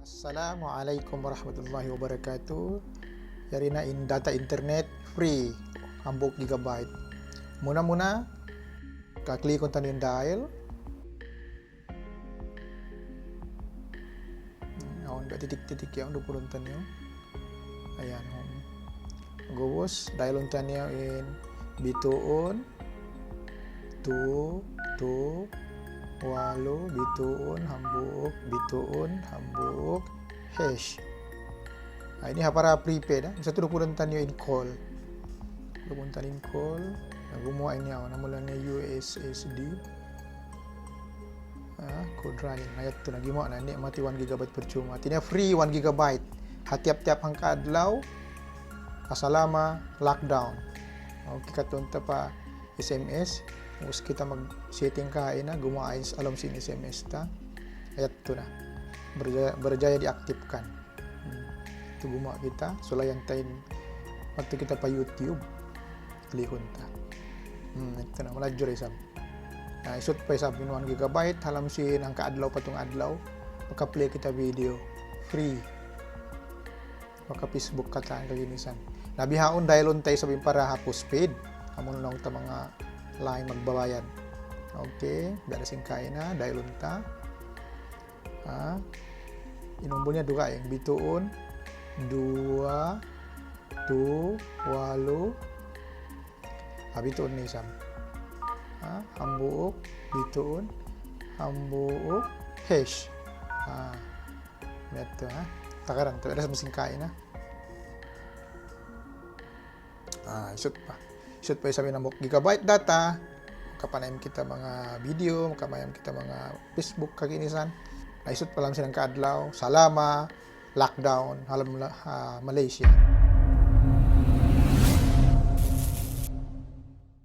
Assalamualaikum warahmatullahi wabarakatuh. Yari na in data internet free 60 GB. Muna-muna kaklik kung tayo yung dial. Awan ba titik-titik yang dupulun tayo. Ayan home. Gawos dial on tayo in bituon 8 bituon hambuk hash. Ini para prepaid. Satu 20 tanyo in call. 20 in call. Gumawa niya ako. Namulan niya USSD. Code running. Ayat ito. Nagimawa na. Hindi mati 1 GB percuma. Tinya free 1 GB. Hatiap-tiap ang kaadlaw. Kasalama. Lockdown. Okay, katunta pa SMS. Tapos kita mag-setting kain na, gumawa alam sin SMS ta. Ayat ito na. Berjaya diaktifkan. Ito gumawa kita. Sulayan tayo. Waktu kita pa YouTube. Klihon ta. Ito na. Malajur isab. Isut pa isab. 1 GB. Halam sin ang kaadlaw patong adlaw. Maka-play kita video. Free. Maka-Facebook kataan kaginisan. Nabihaon dahil untay sabihin para postpaid. Amon lang ta mga line magbabayad. Okay, biar singkain na dahil unta. Inumbol niya duga yung bituon 8 bituon ni isam. Hambuok bituon hambuok hash. Ito takaran to ada singkain na. Isut pa sabi ng gigabyte data, makapanayam kita mga video, makamayam kita mga Facebook kaginisan. Naisut pa lang silang kaadlaw, salama, lockdown, halam Malaysia.